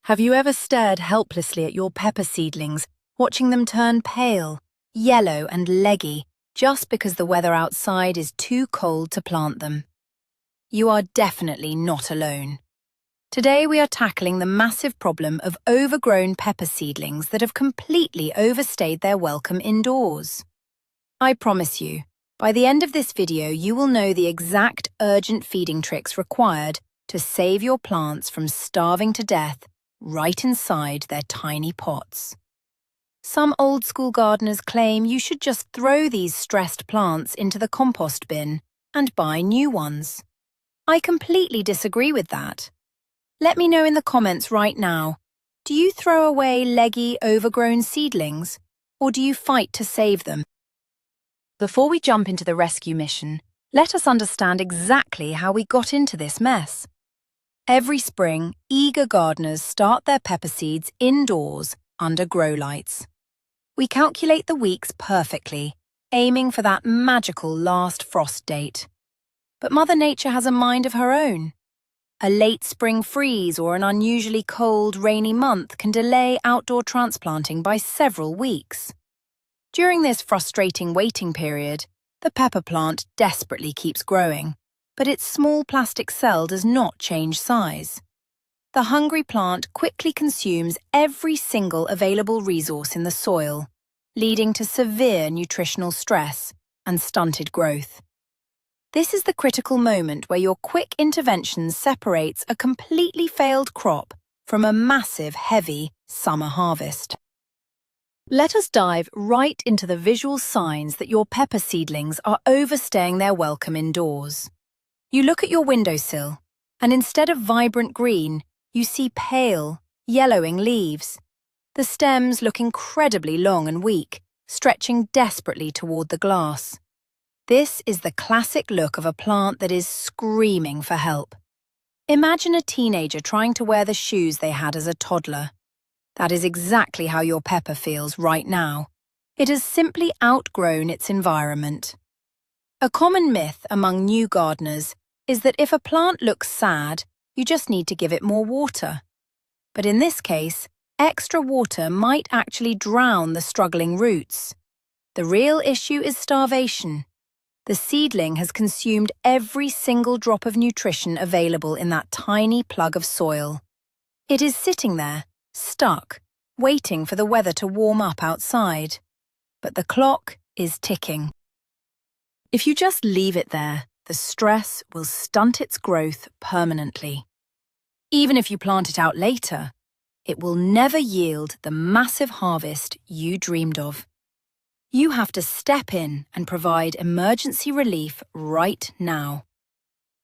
Have you ever stared helplessly at your pepper seedlings, watching them turn pale, yellow and leggy, just because the weather outside is too cold to plant them? You are definitely not alone. Today we are tackling the massive problem of overgrown pepper seedlings that have completely overstayed their welcome indoors. I promise you, by the end of this video you will know the exact urgent feeding tricks required to save your plants from starving to death right inside their tiny pots. Some old-school gardeners claim you should just throw these stressed plants into the compost bin and buy new ones. I completely disagree with that. Let me know in the comments right now, do you throw away leggy, overgrown seedlings, or do you fight to save them? Before we jump into the rescue mission, let us understand exactly how we got into this mess. Every spring, eager gardeners start their pepper seeds indoors under grow lights. We calculate the weeks perfectly, aiming for that magical last frost date. But Mother Nature has a mind of her own. A late spring freeze or an unusually cold, rainy month can delay outdoor transplanting by several weeks. During this frustrating waiting period, the pepper plant desperately keeps growing, but its small plastic cell does not change size. The hungry plant quickly consumes every single available resource in the soil, leading to severe nutritional stress and stunted growth. This is the critical moment where your quick intervention separates a completely failed crop from a massive, heavy summer harvest. Let us dive right into the visual signs that your pepper seedlings are overstaying their welcome indoors. You look at your windowsill, and instead of vibrant green, you see pale, yellowing leaves. The stems look incredibly long and weak, stretching desperately toward the glass. This is the classic look of a plant that is screaming for help. Imagine a teenager trying to wear the shoes they had as a toddler. That is exactly how your pepper feels right now. It has simply outgrown its environment. A common myth among new gardeners is that if a plant looks sad, you just need to give it more water. But in this case, extra water might actually drown the struggling roots. The real issue is starvation. The seedling has consumed every single drop of nutrition available in that tiny plug of soil. It is sitting there, stuck, waiting for the weather to warm up outside. But the clock is ticking. If you just leave it there, the stress will stunt its growth permanently. Even if you plant it out later, it will never yield the massive harvest you dreamed of. You have to step in and provide emergency relief right now.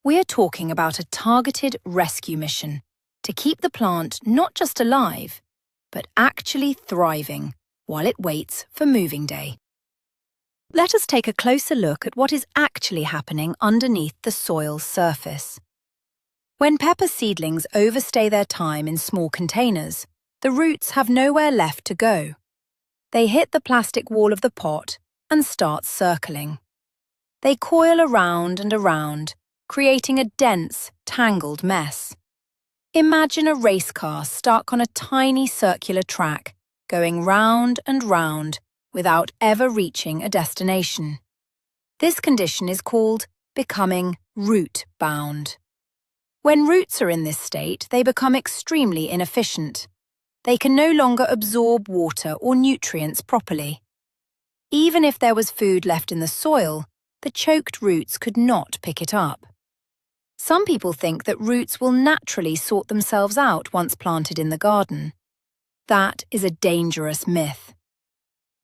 We are talking about a targeted rescue mission to keep the plant not just alive, but actually thriving while it waits for moving day. Let us take a closer look at what is actually happening underneath the soil's surface. When pepper seedlings overstay their time in small containers, the roots have nowhere left to go. They hit the plastic wall of the pot and start circling. They coil around and around, creating a dense, tangled mess. Imagine a race car stuck on a tiny circular track, going round and round without ever reaching a destination. This condition is called becoming root-bound. When roots are in this state, they become extremely inefficient. They can no longer absorb water or nutrients properly. Even if there was food left in the soil, the choked roots could not pick it up. Some people think that roots will naturally sort themselves out once planted in the garden. That is a dangerous myth.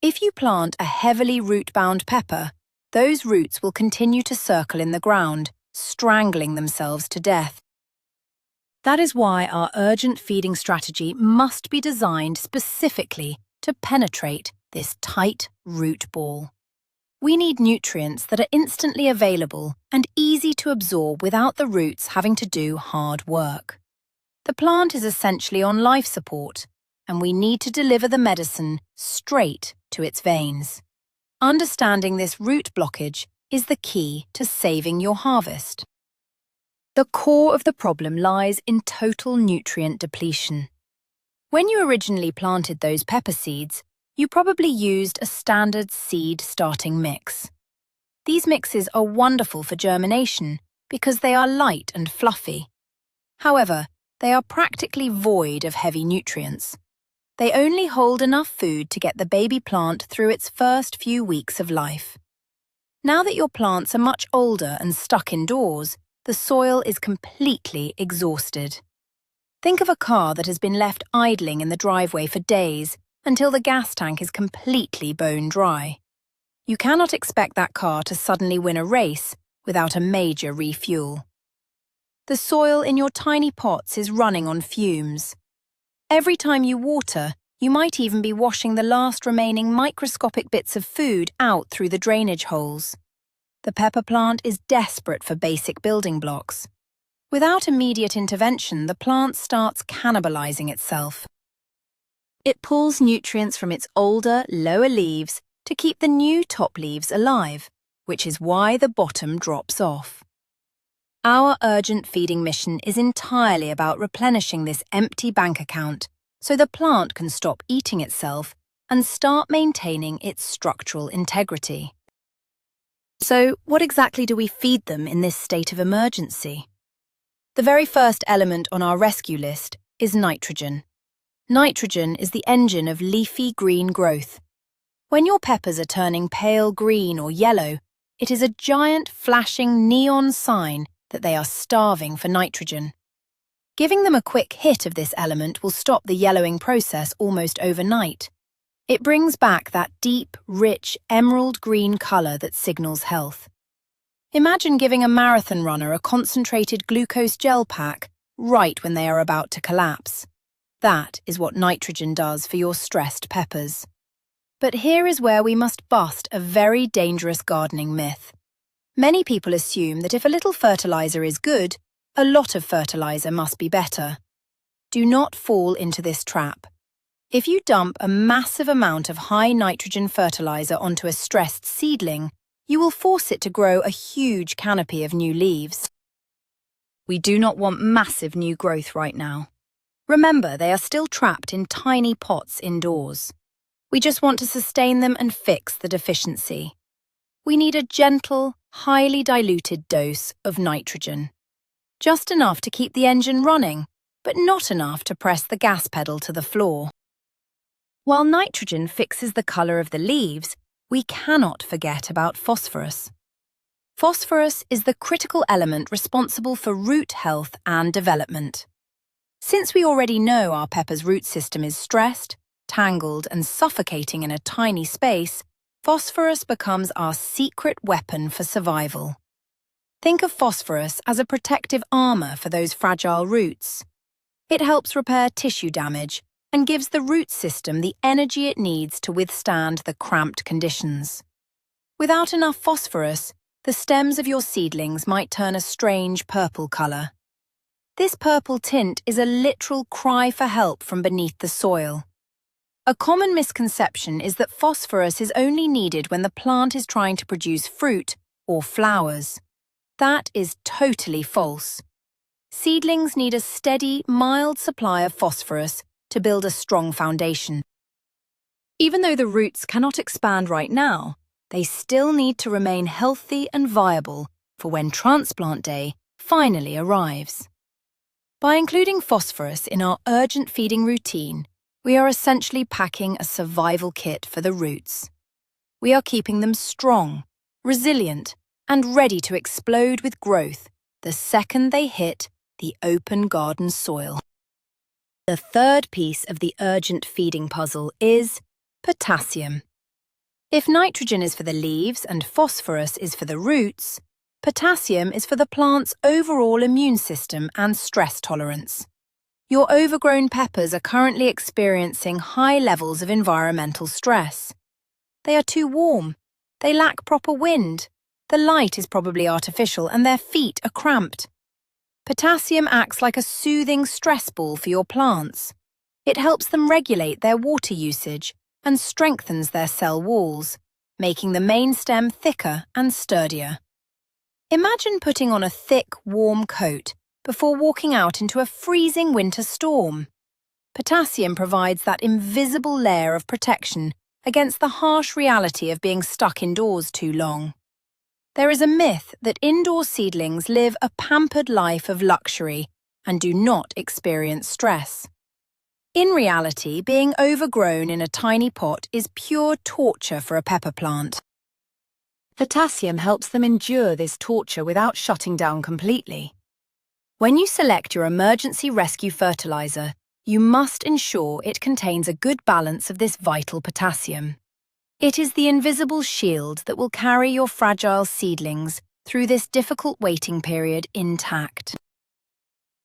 If you plant a heavily root-bound pepper, those roots will continue to circle in the ground, strangling themselves to death. That is why our urgent feeding strategy must be designed specifically to penetrate this tight root ball. We need nutrients that are instantly available and easy to absorb without the roots having to do hard work. The plant is essentially on life support, and we need to deliver the medicine straight to its veins. Understanding this root blockage is the key to saving your harvest. The core of the problem lies in total nutrient depletion. When you originally planted those pepper seeds, you probably used a standard seed starting mix. These mixes are wonderful for germination because they are light and fluffy. However, they are practically void of heavy nutrients. They only hold enough food to get the baby plant through its first few weeks of life. Now that your plants are much older and stuck indoors, the soil is completely exhausted. Think of a car that has been left idling in the driveway for days until the gas tank is completely bone dry. You cannot expect that car to suddenly win a race without a major refuel. The soil in your tiny pots is running on fumes. Every time you water, you might even be washing the last remaining microscopic bits of food out through the drainage holes. The pepper plant is desperate for basic building blocks. Without immediate intervention, the plant starts cannibalizing itself. It pulls nutrients from its older, lower leaves to keep the new top leaves alive, which is why the bottom drops off. Our urgent feeding mission is entirely about replenishing this empty bank account so the plant can stop eating itself and start maintaining its structural integrity. So, what exactly do we feed them in this state of emergency? The very first element on our rescue list is nitrogen. Nitrogen is the engine of leafy green growth. When your peppers are turning pale green or yellow, it is a giant flashing neon sign that they are starving for nitrogen. Giving them a quick hit of this element will stop the yellowing process almost overnight. It brings back that deep, rich, emerald green colour that signals health. Imagine giving a marathon runner a concentrated glucose gel pack right when they are about to collapse. That is what nitrogen does for your stressed peppers. But here is where we must bust a very dangerous gardening myth. Many people assume that if a little fertilizer is good, a lot of fertilizer must be better. Do not fall into this trap. If you dump a massive amount of high nitrogen fertilizer onto a stressed seedling, you will force it to grow a huge canopy of new leaves. We do not want massive new growth right now. Remember, they are still trapped in tiny pots indoors. We just want to sustain them and fix the deficiency. We need a gentle, highly diluted dose of nitrogen. Just enough to keep the engine running, but not enough to press the gas pedal to the floor. While nitrogen fixes the colour of the leaves, we cannot forget about phosphorus. Phosphorus is the critical element responsible for root health and development. Since we already know our pepper's root system is stressed, tangled, and suffocating in a tiny space, phosphorus becomes our secret weapon for survival. Think of phosphorus as a protective armour for those fragile roots. It helps repair tissue damage and gives the root system the energy it needs to withstand the cramped conditions. Without enough phosphorus, the stems of your seedlings might turn a strange purple colour. This purple tint is a literal cry for help from beneath the soil. A common misconception is that phosphorus is only needed when the plant is trying to produce fruit or flowers. That is totally false. Seedlings need a steady, mild supply of phosphorus to build a strong foundation. Even though the roots cannot expand right now, they still need to remain healthy and viable for when transplant day finally arrives. By including phosphorus in our urgent feeding routine, we are essentially packing a survival kit for the roots. We are keeping them strong, resilient, and ready to explode with growth the second they hit the open garden soil. The third piece of the urgent feeding puzzle is potassium. If nitrogen is for the leaves and phosphorus is for the roots, potassium is for the plant's overall immune system and stress tolerance. Your overgrown peppers are currently experiencing high levels of environmental stress. They are too warm. They lack proper wind. The light is probably artificial and their feet are cramped. Potassium acts like a soothing stress ball for your plants. It helps them regulate their water usage and strengthens their cell walls, making the main stem thicker and sturdier. Imagine putting on a thick, warm coat before walking out into a freezing winter storm. Potassium provides that invisible layer of protection against the harsh reality of being stuck indoors too long. There is a myth that indoor seedlings live a pampered life of luxury and do not experience stress. In reality, being overgrown in a tiny pot is pure torture for a pepper plant. Potassium helps them endure this torture without shutting down completely. When you select your emergency rescue fertilizer, you must ensure it contains a good balance of this vital potassium. It is the invisible shield that will carry your fragile seedlings through this difficult waiting period intact.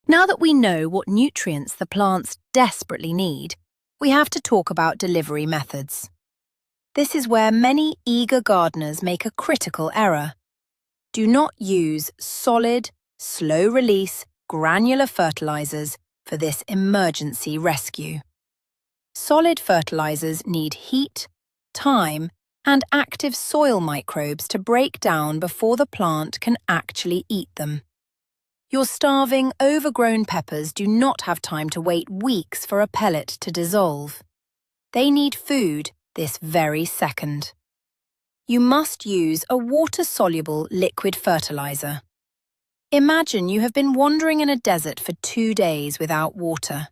Now that we know what nutrients the plants desperately need, we have to talk about delivery methods. This is where many eager gardeners make a critical error. Do not use solid, slow-release, granular fertilizers for this emergency rescue. Solid fertilizers need heat, time, and active soil microbes to break down before the plant can actually eat them. Your starving, overgrown peppers do not have time to wait weeks for a pellet to dissolve. They need food this very second. You must use a water-soluble liquid fertilizer. Imagine you have been wandering in a desert for 2 days without water.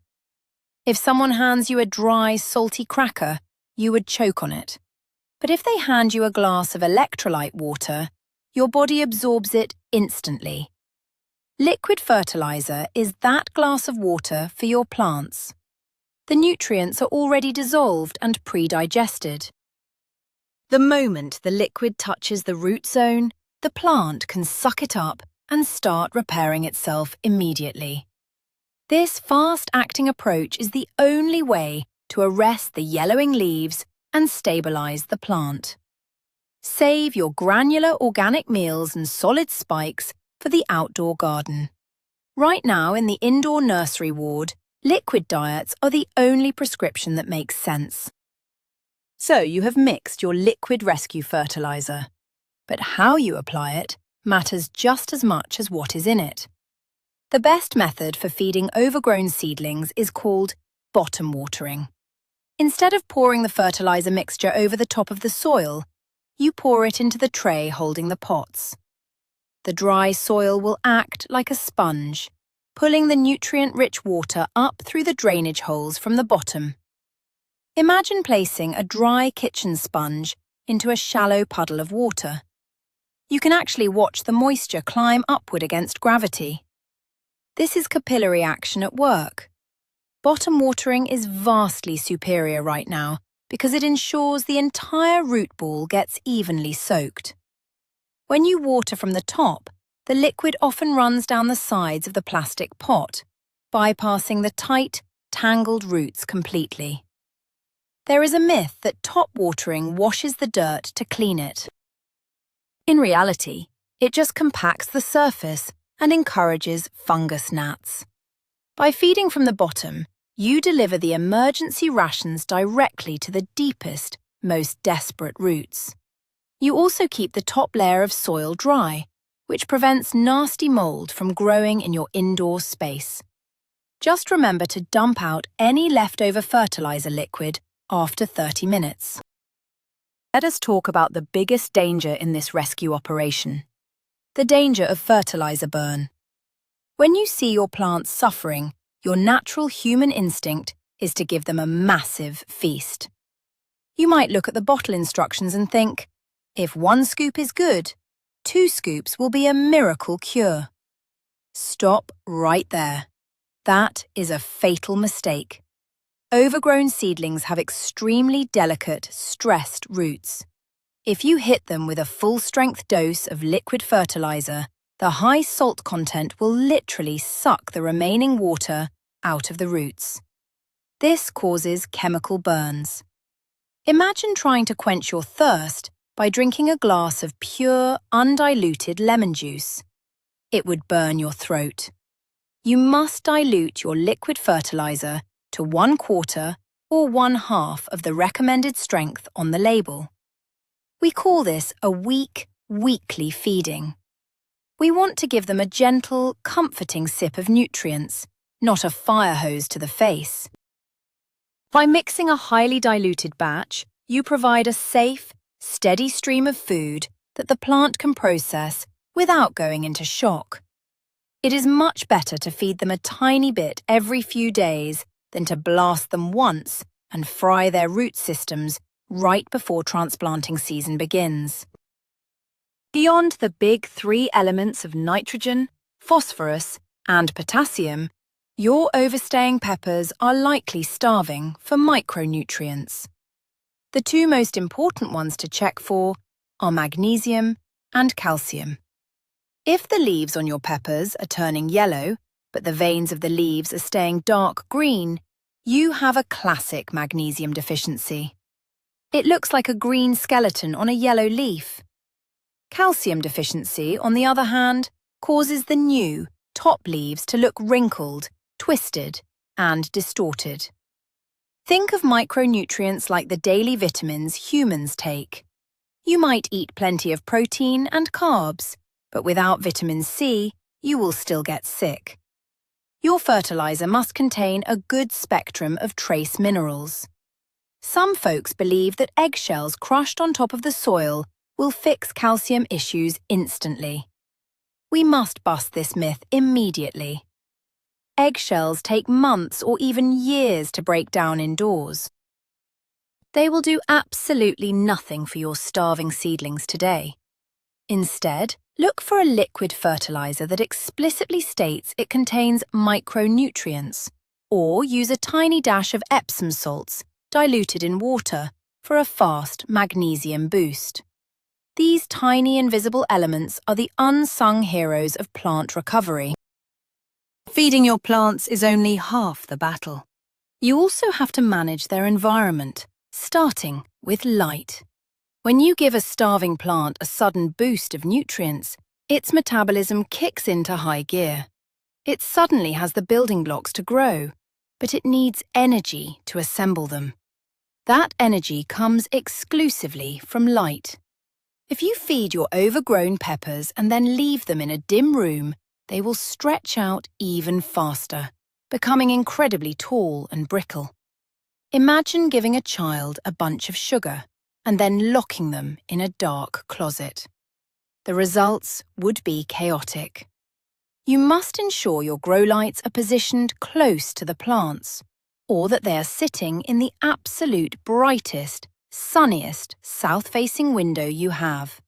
If someone hands you a dry, salty cracker, you would choke on it. But if they hand you a glass of electrolyte water, your body absorbs it instantly. Liquid fertilizer is that glass of water for your plants. The nutrients are already dissolved and pre-digested. The moment the liquid touches the root zone, the plant can suck it up and start repairing itself immediately. This fast-acting approach is the only way to arrest the yellowing leaves and stabilize the plant. Save your granular organic meals and solid spikes for the outdoor garden. Right now in the indoor nursery ward, liquid diets are the only prescription that makes sense. So you have mixed your liquid rescue fertilizer, but how you apply it matters just as much as what is in it. The best method for feeding overgrown seedlings is called bottom watering. Instead of pouring the fertilizer mixture over the top of the soil, you pour it into the tray holding the pots. The dry soil will act like a sponge, pulling the nutrient-rich water up through the drainage holes from the bottom. Imagine placing a dry kitchen sponge into a shallow puddle of water. You can actually watch the moisture climb upward against gravity. This is capillary action at work. Bottom watering is vastly superior right now because it ensures the entire root ball gets evenly soaked. When you water from the top, the liquid often runs down the sides of the plastic pot, bypassing the tight, tangled roots completely. There is a myth that top watering washes the dirt to clean it. In reality, it just compacts the surface and encourages fungus gnats. By feeding from the bottom, you deliver the emergency rations directly to the deepest, most desperate roots. You also keep the top layer of soil dry, which prevents nasty mold from growing in your indoor space. Just remember to dump out any leftover fertilizer liquid after 30 minutes. Let us talk about the biggest danger in this rescue operation: the danger of fertilizer burn. When you see your plants suffering, your natural human instinct is to give them a massive feast. You might look at the bottle instructions and think, if 1 scoop is good, 2 scoops will be a miracle cure. Stop right there. That is a fatal mistake. Overgrown seedlings have extremely delicate, stressed roots. If you hit them with a full-strength dose of liquid fertilizer, the high salt content will literally suck the remaining water out of the roots. This causes chemical burns. Imagine trying to quench your thirst by drinking a glass of pure, undiluted lemon juice. It would burn your throat. You must dilute your liquid fertilizer to 1/4 or 1/2 of the recommended strength on the label. We call this a weekly feeding. We want to give them a gentle, comforting sip of nutrients, not a fire hose to the face. By mixing a highly diluted batch, you provide a safe, steady stream of food that the plant can process without going into shock. It is much better to feed them a tiny bit every few days than to blast them once and fry their root systems right before transplanting season begins. Beyond the big three elements of nitrogen, phosphorus, and potassium, your overstaying peppers are likely starving for micronutrients. The two most important ones to check for are magnesium and calcium. If the leaves on your peppers are turning yellow, but the veins of the leaves are staying dark green, you have a classic magnesium deficiency. It looks like a green skeleton on a yellow leaf. Calcium deficiency, on the other hand, causes the new, top leaves to look wrinkled, twisted, and distorted. Think of micronutrients like the daily vitamins humans take. You might eat plenty of protein and carbs, but without vitamin C, you will still get sick. Your fertilizer must contain a good spectrum of trace minerals. Some folks believe that eggshells crushed on top of the soil will fix calcium issues instantly. We must bust this myth immediately. Eggshells take months or even years to break down indoors. They will do absolutely nothing for your starving seedlings today. Instead, look for a liquid fertilizer that explicitly states it contains micronutrients, or use a tiny dash of Epsom salts diluted in water for a fast magnesium boost. These tiny invisible elements are the unsung heroes of plant recovery. Feeding your plants is only half the battle. You also have to manage their environment, starting with light. When you give a starving plant a sudden boost of nutrients, its metabolism kicks into high gear. It suddenly has the building blocks to grow, but it needs energy to assemble them. That energy comes exclusively from light. If you feed your overgrown peppers and then leave them in a dim room, they will stretch out even faster, becoming incredibly tall and brittle. Imagine giving a child a bunch of sugar and then locking them in a dark closet. The results would be chaotic. You must ensure your grow lights are positioned close to the plants, or that they are sitting in the absolute brightest, sunniest, south-facing window you have.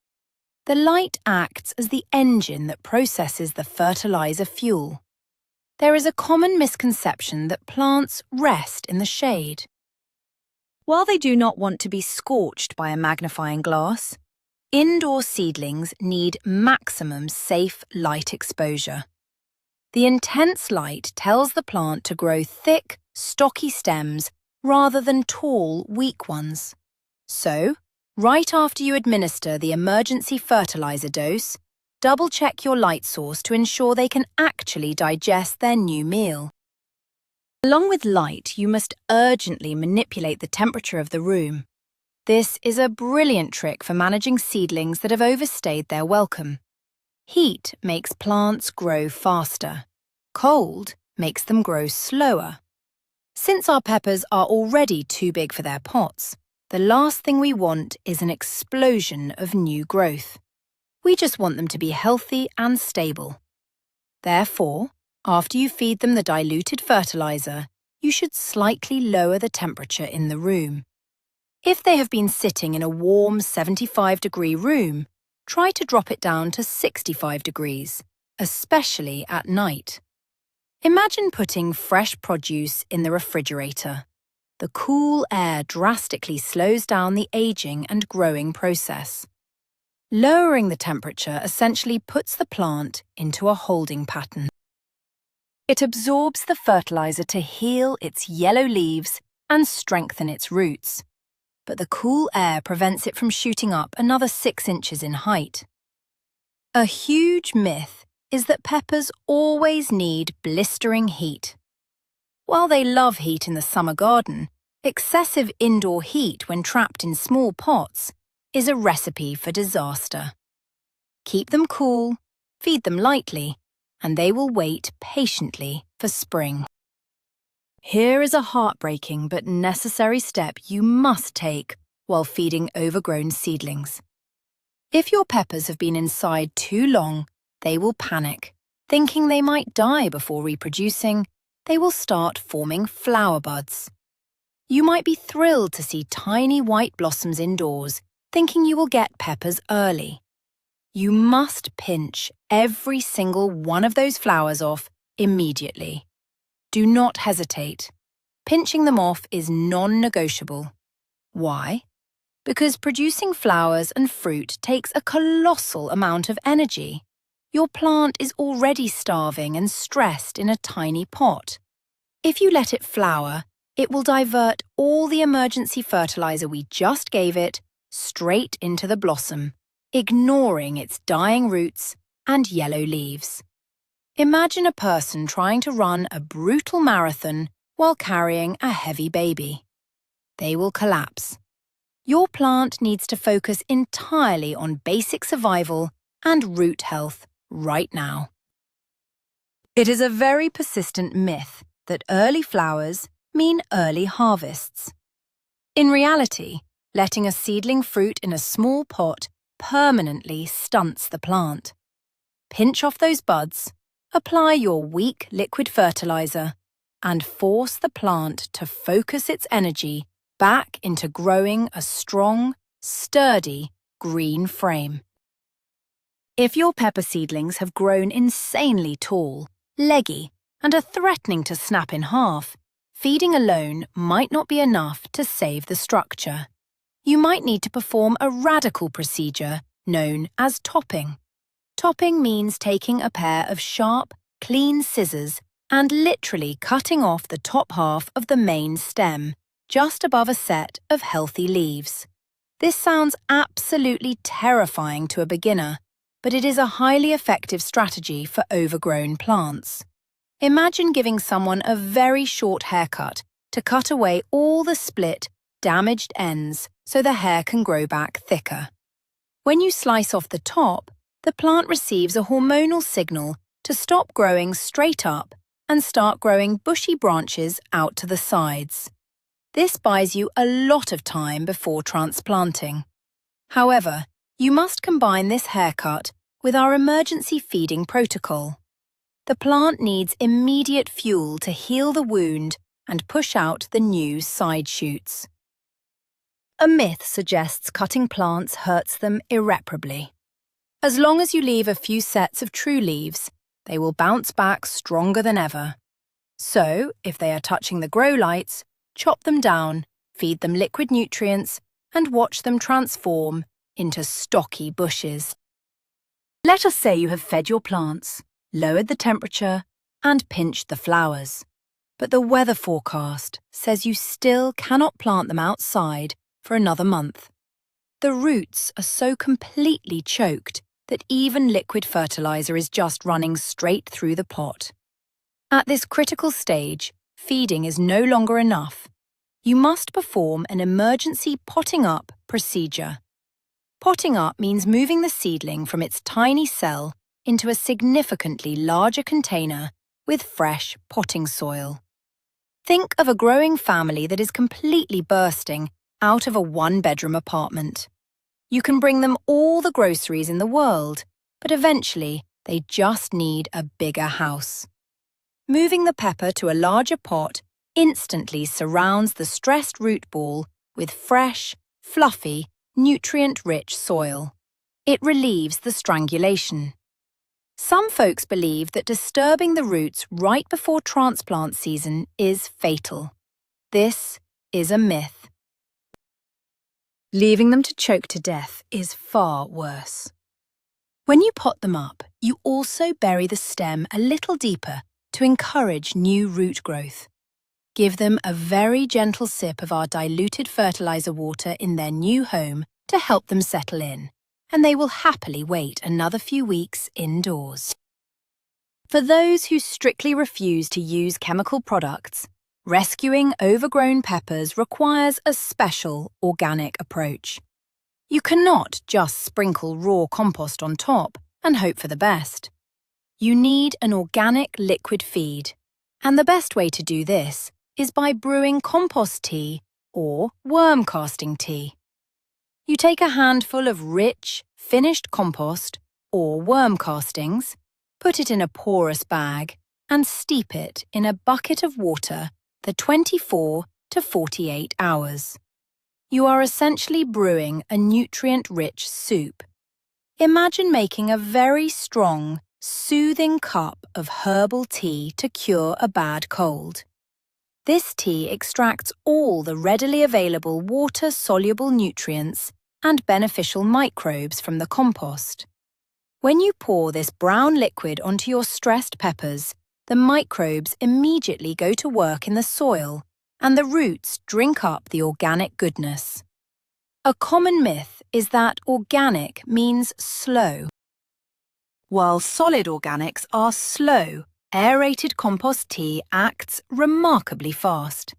The light acts as the engine that processes the fertilizer fuel. There is a common misconception that plants rest in the shade. While they do not want to be scorched by a magnifying glass, indoor seedlings need maximum safe light exposure. The intense light tells the plant to grow thick, stocky stems rather than tall, weak ones. So, right after you administer the emergency fertilizer dose, double-check your light source to ensure they can actually digest their new meal. Along with light, you must urgently manipulate the temperature of the room. This is a brilliant trick for managing seedlings that have overstayed their welcome. Heat makes plants grow faster. Cold makes them grow slower. Since our peppers are already too big for their pots, the last thing we want is an explosion of new growth. We just want them to be healthy and stable. Therefore, after you feed them the diluted fertilizer, you should slightly lower the temperature in the room. If they have been sitting in a warm 75-degree room, try to drop it down to 65 degrees, especially at night. Imagine putting fresh produce in the refrigerator. The cool air drastically slows down the aging and growing process. Lowering the temperature essentially puts the plant into a holding pattern. It absorbs the fertilizer to heal its yellow leaves and strengthen its roots. But the cool air prevents it from shooting up another 6 inches in height. A huge myth is that peppers always need blistering heat. While they love heat in the summer garden, excessive indoor heat when trapped in small pots is a recipe for disaster. Keep them cool, feed them lightly, and they will wait patiently for spring. Here is a heartbreaking but necessary step you must take while feeding overgrown seedlings. If your peppers have been inside too long, they will panic. Thinking they might die before reproducing, they will start forming flower buds. You might be thrilled to see tiny white blossoms indoors, thinking you will get peppers early. You must pinch every single one of those flowers off immediately. Do not hesitate. Pinching them off is non-negotiable. Why? Because producing flowers and fruit takes a colossal amount of energy. Your plant is already starving and stressed in a tiny pot. If you let it flower, it will divert all the emergency fertilizer we just gave it straight into the blossom, ignoring its dying roots and yellow leaves. Imagine a person trying to run a brutal marathon while carrying a heavy baby. They will collapse. Your plant needs to focus entirely on basic survival and root health right now. It is a very persistent myth that early flowers mean early harvests. In reality, letting a seedling fruit in a small pot permanently stunts the plant. Pinch off those buds, apply your weak liquid fertilizer, and force the plant to focus its energy back into growing a strong, sturdy, green frame. If your pepper seedlings have grown insanely tall, leggy, and are threatening to snap in half, feeding alone might not be enough to save the structure. You might need to perform a radical procedure known as topping. Topping means taking a pair of sharp, clean scissors and literally cutting off the top half of the main stem, just above a set of healthy leaves. This sounds absolutely terrifying to a beginner, but it is a highly effective strategy for overgrown plants. Imagine giving someone a very short haircut to cut away all the split, damaged ends so the hair can grow back thicker. When you slice off the top, the plant receives a hormonal signal to stop growing straight up and start growing bushy branches out to the sides. This buys you a lot of time before transplanting. However, you must combine this haircut with our emergency feeding protocol. The plant needs immediate fuel to heal the wound and push out the new side shoots. A myth suggests cutting plants hurts them irreparably. As long as you leave a few sets of true leaves, they will bounce back stronger than ever. So, if they are touching the grow lights, chop them down, feed them liquid nutrients, and watch them transform into stocky bushes. Let us say you have fed your plants, lowered the temperature, and pinched the flowers. But the weather forecast says you still cannot plant them outside for another month. The roots are so completely choked that even liquid fertilizer is just running straight through the pot. At this critical stage, feeding is no longer enough. You must perform an emergency potting up procedure. Potting up means moving the seedling from its tiny cell into a significantly larger container with fresh potting soil. Think of a growing family that is completely bursting out of a one-bedroom apartment. You can bring them all the groceries in the world, but eventually they just need a bigger house. Moving the pepper to a larger pot instantly surrounds the stressed root ball with fresh, fluffy, nutrient-rich soil. It relieves the strangulation. Some folks believe that disturbing the roots right before transplant season is fatal. This is a myth. Leaving them to choke to death is far worse. When you pot them up, you also bury the stem a little deeper to encourage new root growth. Give them a very gentle sip of our diluted fertilizer water in their new home to help them settle in, and they will happily wait another few weeks indoors. For those who strictly refuse to use chemical products, rescuing overgrown peppers requires a special organic approach. You cannot just sprinkle raw compost on top and hope for the best. You need an organic liquid feed, and the best way to do this is by brewing compost tea or worm casting tea. You take a handful of rich, finished compost or worm castings, put it in a porous bag, and steep it in a bucket of water for 24 to 48 hours. You are essentially brewing a nutrient-rich soup. Imagine making a very strong, soothing cup of herbal tea to cure a bad cold. This tea extracts all the readily available water-soluble nutrients and beneficial microbes from the compost. When you pour this brown liquid onto your stressed peppers, the microbes immediately go to work in the soil, and the roots drink up the organic goodness. A common myth is that organic means slow. While solid organics are slow, aerated compost tea acts remarkably fast.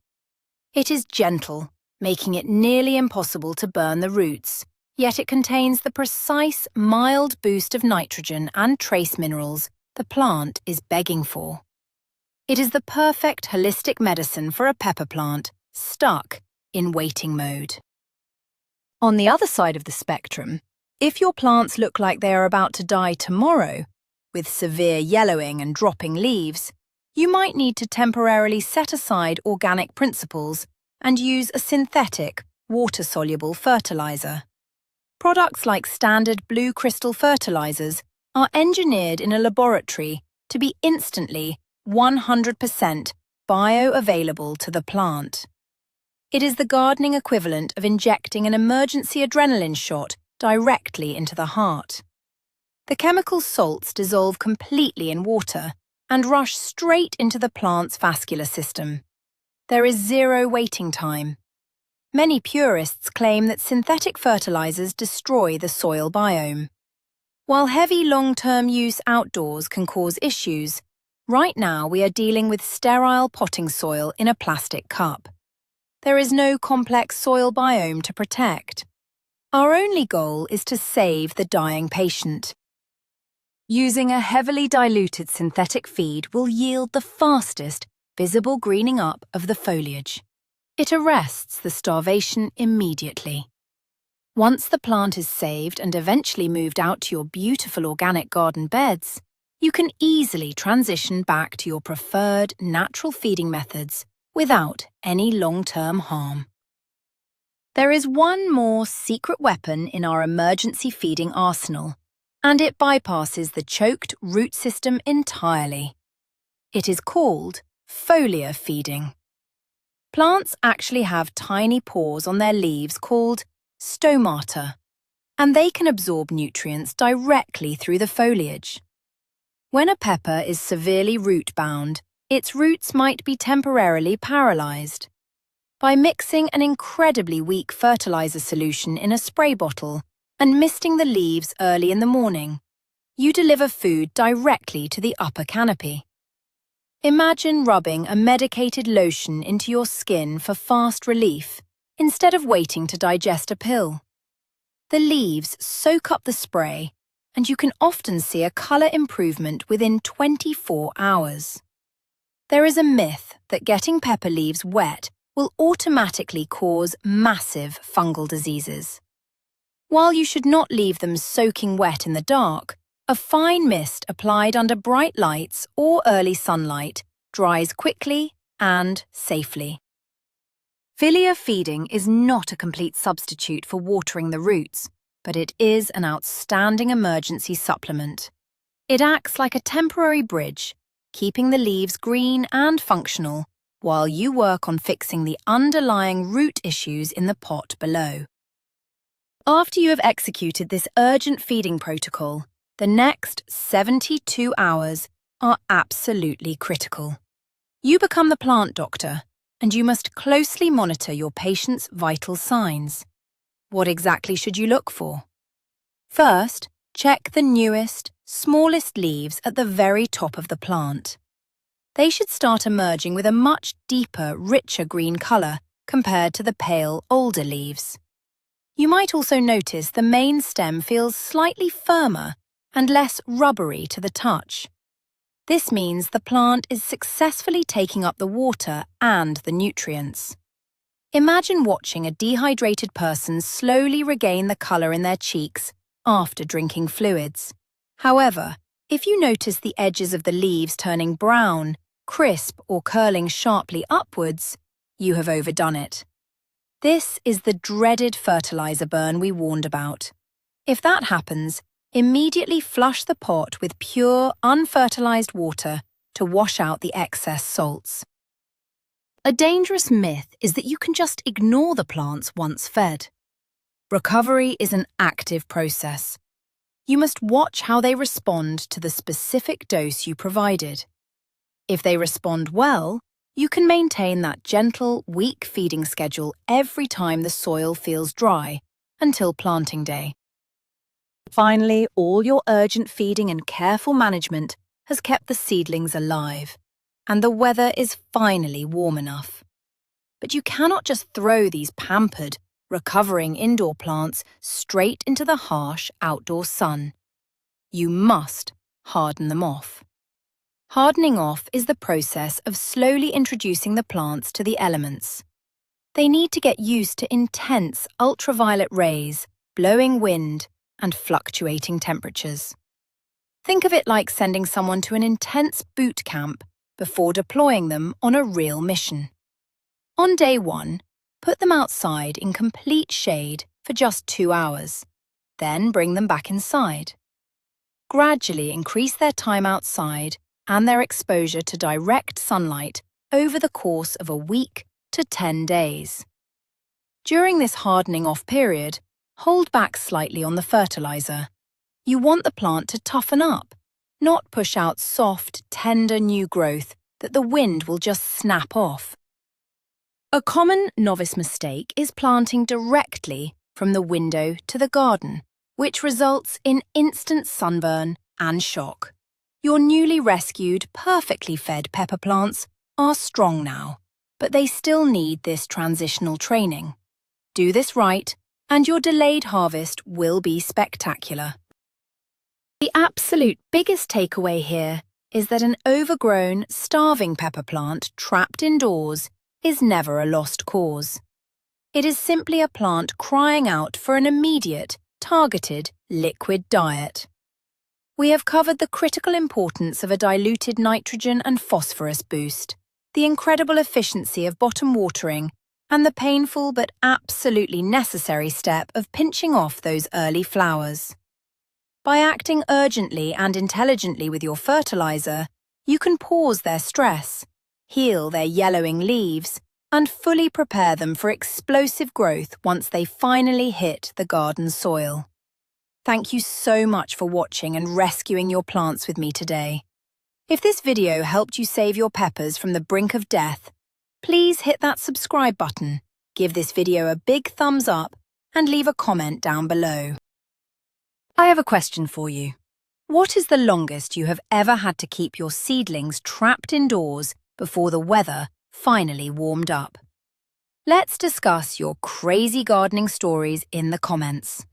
It is gentle, making it nearly impossible to burn the roots, yet it contains the precise, mild boost of nitrogen and trace minerals the plant is begging for. It is the perfect holistic medicine for a pepper plant stuck in waiting mode. On the other side of the spectrum, if your plants look like they are about to die tomorrow, with severe yellowing and dropping leaves, you might need to temporarily set aside organic principles and use a synthetic, water-soluble fertilizer. Products like standard blue crystal fertilizers are engineered in a laboratory to be instantly 100% bioavailable to the plant. It is the gardening equivalent of injecting an emergency adrenaline shot directly into the heart. The chemical salts dissolve completely in water and rush straight into the plant's vascular system. There is zero waiting time. Many purists claim that synthetic fertilizers destroy the soil biome. While heavy long-term use outdoors can cause issues, right now we are dealing with sterile potting soil in a plastic cup. There is no complex soil biome to protect. Our only goal is to save the dying patient. Using a heavily diluted synthetic feed will yield the fastest visible greening up of the foliage. It arrests the starvation immediately. Once the plant is saved and eventually moved out to your beautiful organic garden beds, you can easily transition back to your preferred natural feeding methods without any long-term harm. There is one more secret weapon in our emergency feeding arsenal, and it bypasses the choked root system entirely. It is called foliar feeding. Plants actually have tiny pores on their leaves called stomata, and they can absorb nutrients directly through the foliage. When a pepper is severely root-bound, its roots might be temporarily paralyzed. By mixing an incredibly weak fertilizer solution in a spray bottle and misting the leaves early in the morning, you deliver food directly to the upper canopy. Imagine rubbing a medicated lotion into your skin for fast relief, instead of waiting to digest a pill. The leaves soak up the spray, and you can often see a color improvement within 24 hours. There is a myth that getting pepper leaves wet will automatically cause massive fungal diseases. While you should not leave them soaking wet in the dark, a fine mist applied under bright lights or early sunlight dries quickly and safely. Foliar feeding is not a complete substitute for watering the roots, but it is an outstanding emergency supplement. It acts like a temporary bridge, keeping the leaves green and functional while you work on fixing the underlying root issues in the pot below. After you have executed this urgent feeding protocol, the next 72 hours are absolutely critical. You become the plant doctor, and you must closely monitor your patient's vital signs. What exactly should you look for? First, check the newest, smallest leaves at the very top of the plant. They should start emerging with a much deeper, richer green color compared to the pale, older leaves. You might also notice the main stem feels slightly firmer and less rubbery to the touch. This means the plant is successfully taking up the water and the nutrients. Imagine watching a dehydrated person slowly regain the colour in their cheeks after drinking fluids. However, if you notice the edges of the leaves turning brown, crisp, or curling sharply upwards, you have overdone it. This is the dreaded fertilizer burn we warned about. If that happens, immediately flush the pot with pure, unfertilized water to wash out the excess salts. A dangerous myth is that you can just ignore the plants once fed. Recovery is an active process. You must watch how they respond to the specific dose you provided. If they respond well, you can maintain that gentle, weak feeding schedule every time the soil feels dry, until planting day. Finally, all your urgent feeding and careful management has kept the seedlings alive, and the weather is finally warm enough. But you cannot just throw these pampered, recovering indoor plants straight into the harsh outdoor sun. You must harden them off. Hardening off is the process of slowly introducing the plants to the elements. They need to get used to intense ultraviolet rays, blowing wind, and fluctuating temperatures. Think of it like sending someone to an intense boot camp before deploying them on a real mission. On day 1, put them outside in complete shade for just 2 hours. Then bring them back inside. Gradually increase their time outside and their exposure to direct sunlight over the course of a week to 10 days. During this hardening off period, hold back slightly on the fertilizer. You want the plant to toughen up, not push out soft, tender new growth that the wind will just snap off. A common novice mistake is planting directly from the window to the garden, which results in instant sunburn and shock. Your newly rescued, perfectly fed pepper plants are strong now, but they still need this transitional training. Do this right, and your delayed harvest will be spectacular. The absolute biggest takeaway here is that an overgrown, starving pepper plant trapped indoors is never a lost cause. It is simply a plant crying out for an immediate, targeted, liquid diet. We have covered the critical importance of a diluted nitrogen and phosphorus boost, the incredible efficiency of bottom watering, and the painful but absolutely necessary step of pinching off those early flowers. By acting urgently and intelligently with your fertilizer, you can pause their stress, heal their yellowing leaves, and fully prepare them for explosive growth once they finally hit the garden soil. Thank you so much for watching and rescuing your plants with me today. If this video helped you save your peppers from the brink of death, please hit that subscribe button, give this video a big thumbs up, and leave a comment down below. I have a question for you. What is the longest you have ever had to keep your seedlings trapped indoors before the weather finally warmed up? Let's discuss your crazy gardening stories in the comments.